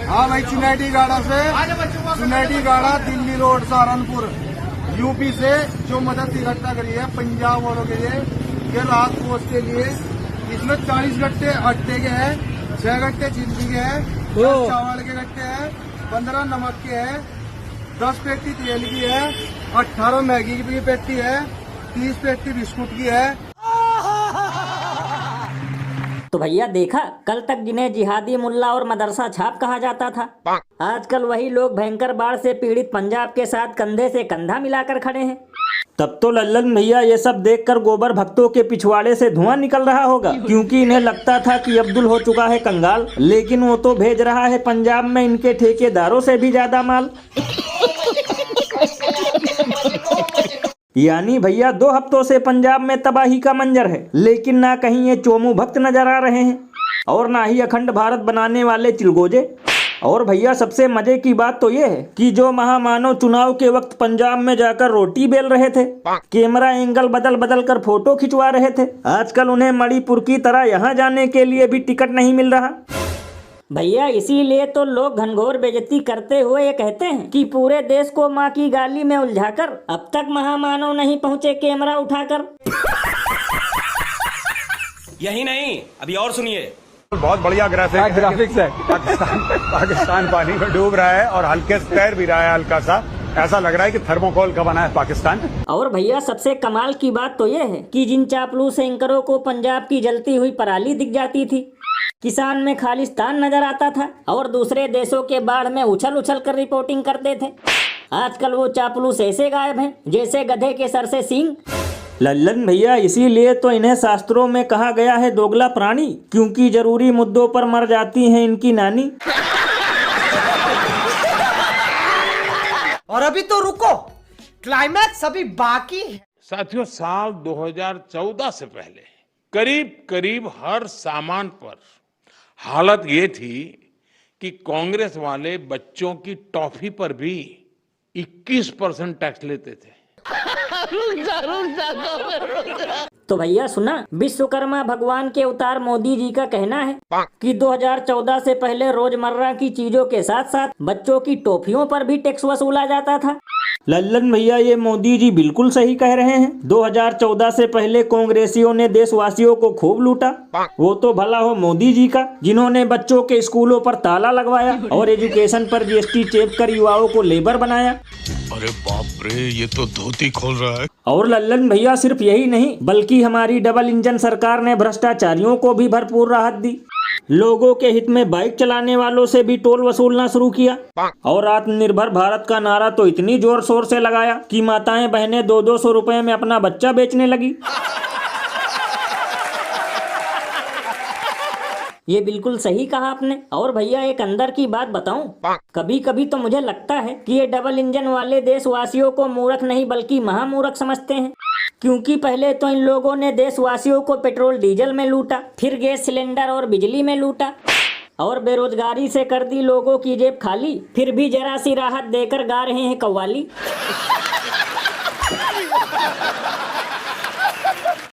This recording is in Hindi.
हाँ भाई, चुनेटी गाड़ा से, चुनेटी गाड़ा दिल्ली रोड सहारनपुर यूपी से जो मदद इकट्ठा करी है पंजाब वालों के लिए, ये राहत कोष के लिए। इसमें 40 गट्टे आटे के हैं, 6 गट्टे चीनी के हैं, 10 चावल के गट्टे हैं, 15 नमक के हैं, 10 पेटी तेल की है, 18 मैगी की पेटी है, 30 पेटी बिस्कुट की है। तो भैया देखा, कल तक जिन्हें जिहादी मुल्ला और मदरसा छाप कहा जाता था, आजकल वही लोग भयंकर बाढ़ से पीड़ित पंजाब के साथ कंधे से कंधा मिलाकर खड़े हैं। तब तो लल्लन भैया ये सब देखकर गोबर भक्तों के पिछवाड़े से धुआं निकल रहा होगा, क्योंकि इन्हें लगता था कि अब्दुल हो चुका है कंगाल, लेकिन वो तो भेज रहा है पंजाब में इनके ठेकेदारों से भी ज्यादा माल। यानी भैया 2 हफ्तों से पंजाब में तबाही का मंजर है, लेकिन ना कहीं ये चोमू भक्त नजर आ रहे हैं और ना ही अखंड भारत बनाने वाले चिलगोजे। और भैया सबसे मजे की बात तो ये है कि जो महामानव चुनाव के वक्त पंजाब में जाकर रोटी बेल रहे थे, कैमरा एंगल बदल बदल कर फोटो खिंचवा रहे थे, आजकल उन्हें मणिपुर की तरह यहाँ जाने के लिए भी टिकट नहीं मिल रहा। भैया इसीलिए तो लोग घनघोर बेइज्जती करते हुए ये कहते हैं कि पूरे देश को माँ की गाली में उलझाकर अब तक महामानव नहीं पहुँचे कैमरा उठाकर। यही नहीं, अभी और सुनिए। बहुत बढ़िया ग्राफिक्स है। पाकिस्तान पानी में डूब रहा है और हल्के से तैर भी रहा है, हल्का सा ऐसा लग रहा है कि थर्मोकोल का बना है पाकिस्तान। और भैया सबसे कमाल की बात तो ये है कि जिन चापलूस एंकरों को पंजाब की जलती हुई पराली दिख जाती थी, किसान में खालिस्तान नजर आता था और दूसरे देशों के बाढ़ में उछल उछल कर रिपोर्टिंग करते थे, आजकल वो चापलूस ऐसे गायब हैं जैसे गधे के सर से सींग। लल्लन भैया इसीलिए तो इन्हें शास्त्रों में कहा गया है दोगला प्राणी, क्योंकि जरूरी मुद्दों पर मर जाती हैं इनकी नानी। और अभी तो रुको, क्लाइमैक्स अभी बाकी है। साथियों, साल 2014 से पहले करीब करीब हर सामान पर हालत ये थी कि कांग्रेस वाले बच्चों की टॉफी पर भी 21% टैक्स लेते थे। तो भैया सुना, विश्वकर्मा भगवान के अवतार मोदी जी का कहना है कि 2014 से पहले रोजमर्रा की चीजों के साथ साथ बच्चों की टॉफियों पर भी टैक्स वसूला जाता था। लल्लन भैया ये मोदी जी बिल्कुल सही कह रहे हैं। 2014 से पहले कांग्रेसियों ने देशवासियों को खूब लूटा। वो तो भला हो मोदी जी का, जिन्होंने बच्चों के स्कूलों पर ताला लगवाया और एजुकेशन पर जीएसटी चेप कर युवाओं को लेबर बनाया। अरे बाप रे, ये तो धोती खोल रहा है। और लल्लन भैया सिर्फ यही नहीं, बल्कि हमारी डबल इंजन सरकार ने भ्रष्टाचारियों को भी भरपूर राहत दी। लोगों के हित में बाइक चलाने वालों से भी टोल वसूलना शुरू किया और आत्मनिर्भर भारत का नारा तो इतनी जोर शोर से लगाया कि माताएं बहनें 200-200 रुपए में अपना बच्चा बेचने लगी। ये बिल्कुल सही कहा आपने। और भैया एक अंदर की बात बताऊं, कभी कभी तो मुझे लगता है कि ये डबल इंजन वाले देशवासियों को मूर्ख नहीं बल्कि महामूर्ख समझते हैं, क्योंकि पहले तो इन लोगों ने देशवासियों को पेट्रोल डीजल में लूटा, फिर गैस सिलेंडर और बिजली में लूटा और बेरोजगारी से कर दी लोगों की जेब खाली, फिर भी जरा सी राहत देकर गा रहे हैं कव्वाली।